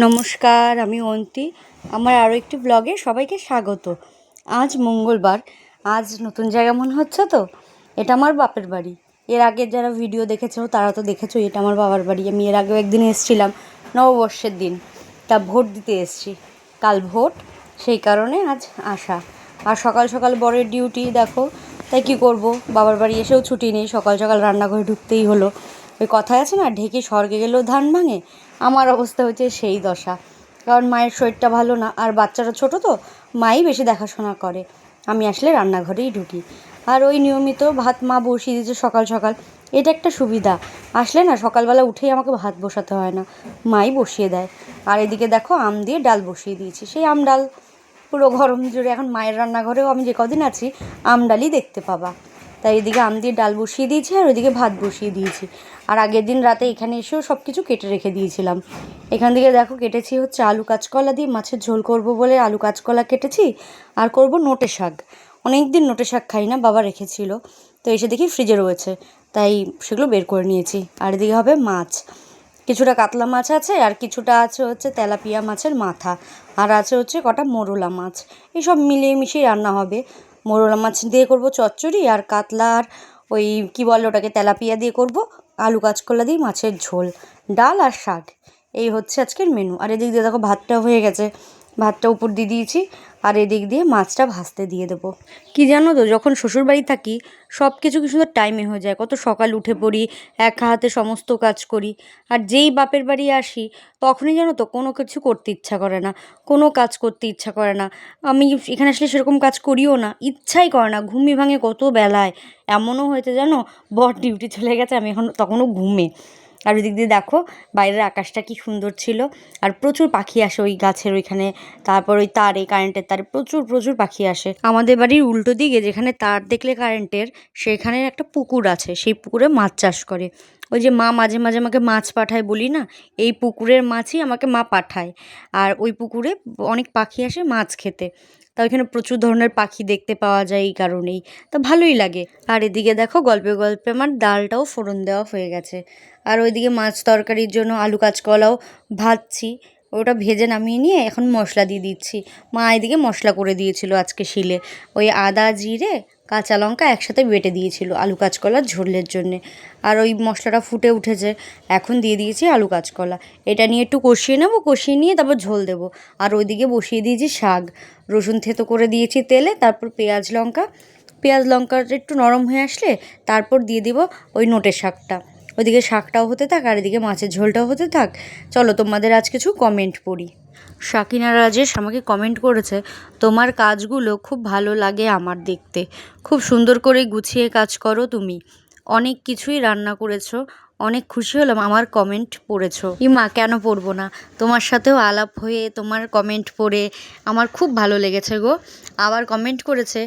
নমস্কার, আমি অন্তি। আমার আরও একটি ব্লগে সবাইকে স্বাগত। আজ মঙ্গলবার, আজ নতুন জায়গা মনে হচ্ছে তো। এটা আমার বাপের বাড়ি। এর আগে যারা ভিডিও দেখেছো তারা তো দেখেছো এটা আমার বাবার বাড়ি। আমি এর আগেও একদিন এসেছিলাম নববর্ষের দিন, তা ভোট দিতে এসেছি। কাল ভোট, সেই কারণে আজ আসা। আর সকাল সকাল বরের ডিউটি দেখো, তাই কি করব, বাবার বাড়ি এসেও ছুটি নেই, সকাল সকাল রান্নাঘরে ঢুকতেই হলো। ওই কথায় আছে না, ঢেকে স্বর্গে গেলেও ধান ভাঙে, আমার অবস্থা হচ্ছে সেই দশা। কারণ মায়ের শরীরটা ভালো না, আর বাচ্চারা ছোটো তো, মাই বেশি দেখাশোনা করে। আমি আসলে রান্নাঘরেই ঢুকি। আর ওই নিয়মিত ভাত মা বসিয়ে দিয়েছে সকাল সকাল। এটা একটা সুবিধা, আসলে না সকালবেলা উঠেই আমাকে ভাত বসাতে হয় না, মাই বসিয়ে দেয়। আর এদিকে দেখো আম দিয়ে ডাল বসিয়ে দিয়েছি, সেই আম ডাল পুরো গরম জুড়ে এখন মায়ের রান্নাঘরেও আমি যে কদিন আছি আম ডালই দেখতে পাবা। তাই এদিকে আম দিয়ে ডাল বসিয়ে দিয়েছি আর ওইদিকে ভাত বসিয়ে দিয়েছি। আর আগের দিন রাতে এখানে এসেও সব কিছু কেটে রেখে দিয়েছিলাম। এখান থেকে দেখো কেটেছি হচ্ছে আলু কাঁচকলা দিয়ে মাছের ঝোল করব বলে আলু কাঁচকলা কেটেছি। আর করব নোটে শাক। অনেক দিন নোটে শাক খাই না, বাবা রেখেছিল, তো এসে দেখি ফ্রিজে রয়েছে, তাই সেগুলো বের করে নিয়েছি। আর এদিকে হবে মাছ, কিছুটা কাতলা মাছ আছে, আর কিছুটা আছে হচ্ছে তেলাপিয়া মাছের মাথা, আর আছে হচ্ছে কটা মোরলা মাছ। এইসব মিলিয়ে মিশিয়ে রান্না হবে। মোরলা মাছ দিয়ে করব চচ্চড়ি, আর কাতলা আর ওই কী বলে ওটাকে তেলাপিয়া দিয়ে করব আলু কাঁচকলা দিয়ে মাছের ঝোল, ডাল আর শাক। এই হচ্ছে আজকের মেনু। আর এদিক দিয়ে দেখো ভাতটা হয়ে গেছে, ভাতটা উপর দিয়ে দিয়েছি, আর এদিক দিয়ে মাছটা ভাজতে দিয়ে দেবো। কি জানো তো, যখন শ্বশুরবাড়ি থাকি সব কিছু কি সুন্দর টাইমে হয়ে যায়, কত সকাল উঠে পড়ি, একা হাতে সমস্ত কাজ করি। আর যেই বাপের বাড়ি আসি তখনই জানো তো কোনো কিছু করতে ইচ্ছা করে না, কোনো কাজ করতে ইচ্ছা করে না। আমি এখানে আসলে সেরকম কাজ করিও না, ইচ্ছাই করে না, ঘুমই ভাঙে কত বেলায়। এমনও হয়েছে জানো, বর ডিউটি চলে গেছে, আমি এখন তখনও ঘুমে। আর ওই দিক দিয়ে দেখো বাইরের আকাশটা কি সুন্দর ছিল, আর প্রচুর পাখি আসে ওই গাছের ওইখানে। তারপর ওই তারে, কারেন্টের তারে প্রচুর প্রচুর পাখি আসে। আমাদের বাড়ির উল্টো দিকে যেখানে তার দেখলে কারেন্টের, সেখানে একটা পুকুর আছে, সেই পুকুরে মাছ চাষ করে। ওই যে মা মাঝে মাঝে আমাকে মাছ পাঠায় বলি না, এই পুকুরের মাছই আমাকে মা পাঠায়। আর ওই পুকুরে অনেক পাখি আসে মাছ খেতে, তা ওইখানে প্রচুর ধরনের পাখি দেখতে পাওয়া যায় এই কারণেই, তা ভালোই লাগে। আর এদিকে দেখো গল্পে গল্পে আমার ডালটাও ফোড়ন দেওয়া হয়ে গেছে। আর ওইদিকে মাছ তরকারির জন্য আলু কাঁচকলাও ভাজছি, ওটা ভেজে নামিয়ে নিয়ে এখন মশলা দিয়ে দিচ্ছি। মা এদিকে মশলা করে দিয়েছিল আজকে শিলে, ওই আদা জিরে কাঁচা লঙ্কা একসাথে বেটে দিয়েছিল আলু কাঁচকলার ঝোলের জন্যে। আর ওই মশলাটা ফুটে উঠেছে, এখন দিয়ে দিয়েছি আলু কাঁচকলা। এটা নিয়ে একটু কষিয়ে নেবো, কষিয়ে নিয়ে তারপর ঝোল দেবো। আর ওইদিকে বসিয়ে দিয়েছি শাক, রসুন থেতো করে দিয়েছি তেলে, তারপর পেঁয়াজ লঙ্কাটা একটু নরম হয়ে আসলে তারপর দিয়ে দিব ওই নোটের শাকটা। ওইদিকে শাকটাও হতে থাক আর এদিকে মাছের ঝোলটাও হতে থাক। চলো তোমাদের আজ কিছু কমেন্ট পড়ি। শাকিনা রাজেশ আমাকে কমেন্ট করেছে, তোমার কাজগুলো খুব ভালো লাগে আমার দেখতে, খুব সুন্দর করে গুছিয়ে কাজ করো তুমি, অনেক কিছুই রান্না করেছো, অনেক খুশি হলাম আমার কমেন্ট পড়েছো। ইমা, কেন পড়বো না, তোমার সাথেও আলাপ হয়ে তোমার কমেন্ট পড়ে আমার খুব ভালো লেগেছে গো। আবার কমেন্ট করেছে,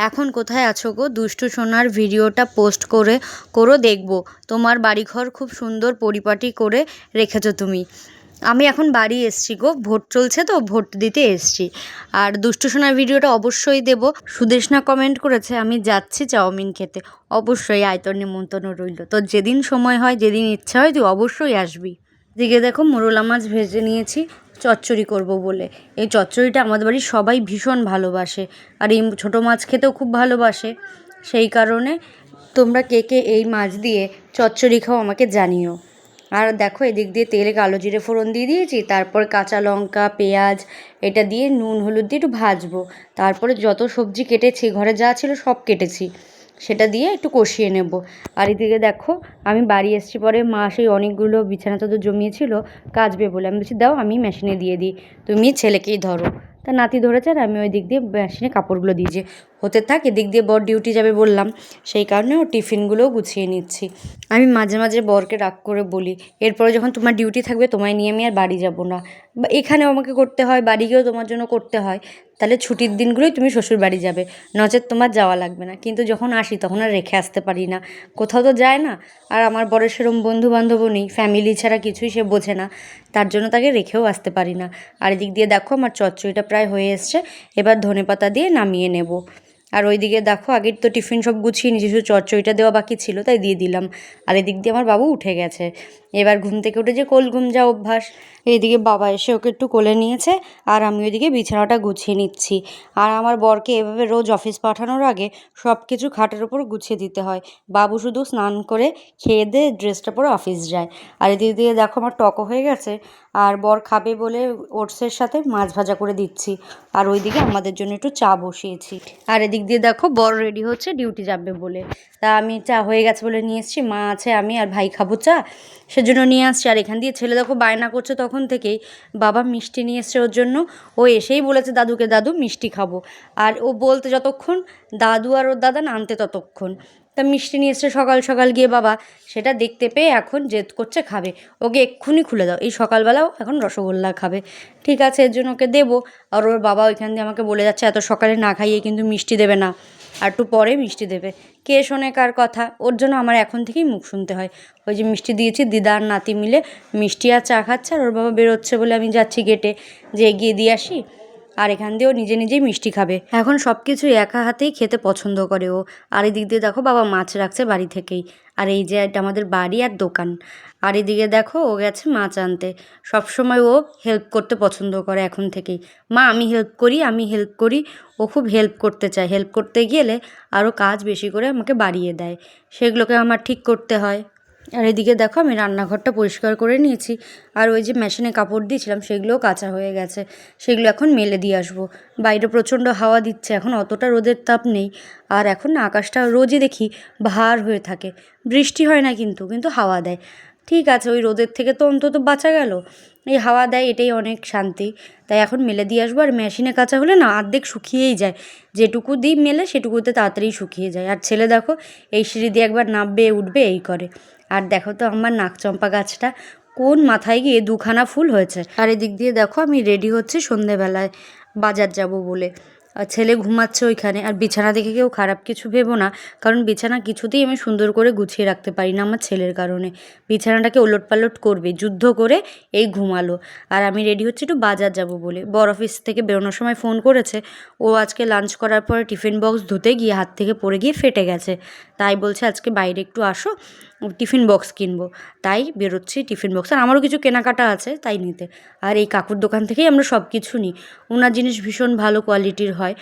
এখন কোথায় আছো গো, দুষ্টু সোনার ভিডিওটা পোস্ট করো দেখবো, তোমার বাড়িঘর খুব সুন্দর পরিপাটি করে রেখেছো তুমি। আমি এখন বাড়ি এসছি গো, ভোট চলছে তো ভোট দিতে এসছি। আর দুষ্টু সোনার ভিডিওটা অবশ্যই দেব। সুদেশনা কমেন্ট করেছে, আমি যাচ্ছি চাউমিন খেতে, অবশ্যই আয়, তোর নিমন্ত্রণ রইল, তোর যেদিন সময় হয় যেদিন ইচ্ছা হয় তুই অবশ্যই আসবি। দিকে দেখো মোরলা মাছ ভেজে নিয়েছি চচ্চড়ি করব বলে। এই চচ্চড়িটা আমাদের বাড়ির সবাই ভীষণ ভালোবাসে, আর এই ছোটো মাছ খেতেও খুব ভালোবাসে। সেই কারণে তোমরা কে কে এই মাছ দিয়ে চচ্চড়ি খাও আমাকে জানিও। আর দেখো এদিক দিয়ে তেলে কালো জিরে ফোড়ন দিয়ে দিয়েছি, তারপর কাঁচা লঙ্কা পেঁয়াজ এটা দিয়ে নুন হলুদ দিয়ে একটু ভাজবো। তারপরে যত সবজি কেটেছি ঘরে যা ছিল সব কেটেছি, সেটা দিয়ে একটু কষিয়ে নেব। আর এদিকে দেখো আমি বাড়ি এসেছি পরে মা সেই অনেকগুলো বিছানা তো জমিয়েছিল কাচবে বলে, আমি বলছি দাও আমি মেশিনে দিয়ে দিই, তুমি ছেলেকেই ধরো। তা নাতি ধরেছে আর আমি ওই দিক দিয়ে মেশিনে কাপড়গুলো দিয়েছি, হতে থাক। এদিক দিয়ে বর ডিউটি যাবে বললাম, সেই কারণে ও টিফিনগুলোও গুছিয়ে নিচ্ছি। আমি মাঝে মাঝে বরকে রাগ করে বলি, এরপরে যখন তোমার ডিউটি থাকবে তোমায় নিয়ে আমি আর বাড়ি যাব না, বা এখানেও আমাকে করতে হয়, বাড়ি গিয়েও তোমার জন্য করতে হয়, তাহলে ছুটির দিনগুলোই তুমি শ্বশুর বাড়ি যাবে, নচেত তোমার যাওয়া লাগবে না। কিন্তু যখন আসি তখন আর রেখে আসতে পারি না, কোথাও তো যায় না। আর আমার বরের সেরকম বন্ধু বান্ধবও নেই, ফ্যামিলি ছাড়া কিছুই সে বোঝে না, তার জন্য তাকে রেখেও আসতে পারি না। আর এদিক দিয়ে দেখো আমার চচ্চড়িটা প্রায় হয়ে এসছে, এবার ধনেপাতা দিয়ে নামিয়ে নেব। আর ওইদিকে দেখো আগের তো টিফিন সব গুছিয়ে নিয়েছি, শুধু চচ্চড়িটা দেওয়া বাকি ছিল তাই দিয়ে দিলাম। আর এদিক দিয়ে আমার বাবু উঠে গেছে, এবার ঘুম থেকে উঠে যে কোল ঘুম যা অভ্যাস, এইদিকে বাবা এসে ওকে একটু কোলে নিয়েছে আর আমি ওইদিকে বিছানাটা গুছিয়ে নিচ্ছি। আর আমার বরকে এভাবে রোজ অফিস পাঠানোর আগে সব কিছু খাটের ওপর গুছিয়ে দিতে হয়। বাবু শুধু স্নান করে খেয়ে দিয়ে ড্রেসটা পরে অফিস যায়। আর এদিকে দিয়ে দেখো আমার টকও হয়ে গেছে, আর বর খাবে বলে ওটসের সাথে মাছ ভাজা করে দিচ্ছি। আর ওইদিকে আমাদের জন্য একটু চা বসিয়েছি। আর এদিক দিয়ে দেখো বর রেডি হচ্ছে ডিউটি যাবে বলে। তা আমি চা হয়ে গেছে বলে নিয়ে এসেছি, মা আছে আমি আর ভাই খাবো চা, সেজন্য নিয়ে আসছি। আর এখান দিয়ে ছেলে দেখো বায়না করছে তখন থেকেই, বাবা মিষ্টি নিয়ে এসছে ওর জন্য। ও এসেই বলেছে দাদুকে, দাদু মিষ্টি খাবো। আর ও বলতে যতক্ষণ, দাদু আর ওর দাদা আনতে ততক্ষণ। তা মিষ্টি নিয়ে এসছে সকাল সকাল গিয়ে, বাবা সেটা দেখতে পেয়ে এখন জেদ করছে খাবে। ওকে এক্ষুনি খুলে দাও, এই সকালবেলাও এখন রসগোল্লা খাবে। ঠিক আছে, এর জন্য ওকে দেবো। আর ওর বাবা ওইখান দিয়ে আমাকে বলে যাচ্ছে এত সকালে না খাইয়ে কিন্তু মিষ্টি দেবে না, আর একটু পরে মিষ্টি দেবে। কে শোনে কার কথা, ওর জন্য আমার এখন থেকেই মুখ শুনতে হয়। ওই যে মিষ্টি দিয়েছি, দিদা আর নাতি মিলে মিষ্টি আর চা খাচ্ছে, আর ওর বাবা বেরোচ্ছে বলে আমি যাচ্ছি গেটে যে এগিয়ে দিয়ে আসি। আর এখান দিয়েও নিজে নিজেই মিষ্টি খাবে। এখন সব কিছু একা হাতেই খেতে পছন্দ করে ও। আর এদিক দিয়ে দেখো বাবা মাছ রাখছে বাড়ি থেকেই। আর এই যে এটা আমাদের বাড়ি আর দোকান। আর এদিকে দেখো ও গেছে মাছ আনতে। সবসময় ও হেল্প করতে পছন্দ করে এখন থেকেই, মা আমি হেল্প করি, আমি হেল্প করি। ও খুব হেল্প করতে চায়, হেল্প করতে গেলে আরও কাজ বেশি করে আমাকে বাড়িয়ে দেয়, সেগুলোকে আমার ঠিক করতে হয়। আর এদিকে দেখো আমি রান্নাঘরটা পরিষ্কার করে নিয়েছি। আর ওই যে মেশিনে কাপড় দিয়েছিলাম সেগুলোও কাঁচা হয়ে গেছে, সেগুলো এখন মেলে দিয়ে আসবো। বাইরে প্রচণ্ড হাওয়া দিচ্ছে, এখন অতটা রোদের তাপ নেই। আর এখন না আকাশটা রোজই দেখি ভার হয়ে থাকে, বৃষ্টি হয় না কিন্তু কিন্তু হাওয়া দেয়। ঠিক আছে, ওই রোদের থেকে তো অন্তত বাঁচা গেল, এই হাওয়া দেয় এটাই অনেক শান্তি। তাই এখন মেলে দিয়ে আসবো। আর মেশিনে কাঁচা হলে না অর্ধেক শুকিয়েই যায়, যেটুকু দিই মেলে সেটুকুতে তাড়াতাড়ি শুকিয়ে যায়। আর ছেলে দেখো এই সিঁড়ি দিয়ে একবার নামবে উঠবে এই করে। আর দেখো তো আমার নাকচম্পা গাছটা কোন মাথায় গিয়ে দুখানা ফুল হয়েছে। আর এদিক দিয়ে দেখো আমি রেডি হচ্ছি সন্ধেবেলায় বাজার যাব বলে। আর ছেলে ঘুমাচ্ছে ওইখানে। আর বিছানা দেখে কেউ খারাপ কিছু ভেবো না, কারণ বিছানা কিছুতেই আমি সুন্দর করে গুছিয়ে রাখতে পারি না আমার ছেলের কারণে। বিছানাটাকে ওলটপালট করবে, যুদ্ধ করে এই ঘুমালো। আর আমি রেডি হচ্ছি একটু বাজার যাব বলে। বড় অফিস থেকে বেরোনোর সময় ফোন করেছে, ও আজকে লাঞ্চ করার পরে টিফিন বক্স ধুতে গিয়ে হাত থেকে পড়ে গিয়ে ফেটে গেছে। তাই বলছে আজকে বাইরে একটু আসো, টিফিন বক্স কিনবো। তাই বেরোচ্ছি টিফিন বক্স, আর আমারও কিছু কেনাকাটা আছে তাই নিতে। আর এই কাকুর দোকান থেকেই আমরা সব কিছু নিই, ওনার জিনিস ভীষণ ভালো কোয়ালিটির হয়,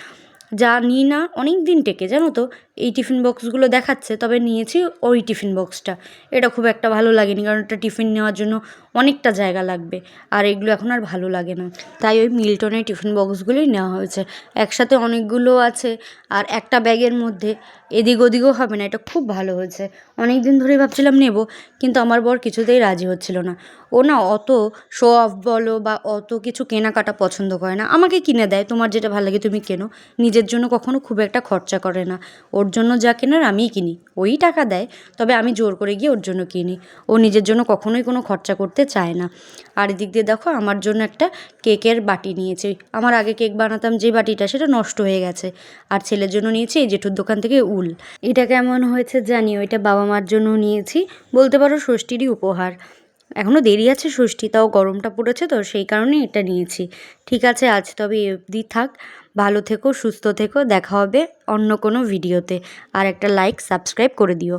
যা নিই না অনেক দিন টেকে। জানো তো এই টিফিন বক্সগুলো দেখাচ্ছে, তবে নিয়েছি ওই টিফিন বক্সটা। এটা খুব একটা ভালো লাগেনি, কারণ এটা টিফিন নেওয়ার জন্য অনেকটা জায়গা লাগবে, আর এগুলো এখন আর ভালো লাগে না। তাই ওই মিল্টনের টিফিন বক্সগুলোই নেওয়া হয়েছে। একসাথে অনেকগুলো আছে, আর একটা ব্যাগের মধ্যে এদিক ওদিকও হবে না, এটা খুব ভালো হয়েছে। অনেক দিন ধরেই ভাবছিলাম নেব, কিন্তু আমার বর কিছুতেই রাজি হচ্ছিল না। ও না অত শো অফ বলো বা অত কিছু কেনাকাটা পছন্দ করে না। আমাকে কিনে দেয়, তোমার যেটা ভালো লাগে তুমি কেনো, নিজের জন্য কখনো খুব একটা খরচা করে না। ওর জন্য যা কেনার আমিই কিনি, ওই টাকা দেয়, তবে আমি জোর করে গিয়ে ওর জন্য কিনি। ও নিজের জন্য কখনোই কোনো খরচা করতে চায় না। আর এদিক দিয়ে দেখো আমার জন্য একটা কেকের বাটি নিয়েছি। আমার আগে কেক বানাতাম যে বাটিটা, সেটা নষ্ট হয়ে গেছে। আর ছেলের জন্য নিয়েছি এই জেঠুর দোকান থেকে উল। এটা কেমন হয়েছে জানিও, এটা বাবা মার জন্য নিয়েছি, বলতে পারো ষষ্ঠীরই উপহার। এখনও দেরি আছে ষষ্ঠী, তাও গরমটা পড়েছে তো সেই কারণে এটা নিয়েছি। ঠিক আছে, আজ তবে এ অবধি থাক। ভালো থেকো, সুস্থ থেকো, দেখা হবে অন্য কোনো ভিডিওতে। আর একটা লাইক সাবস্ক্রাইব করে দিও।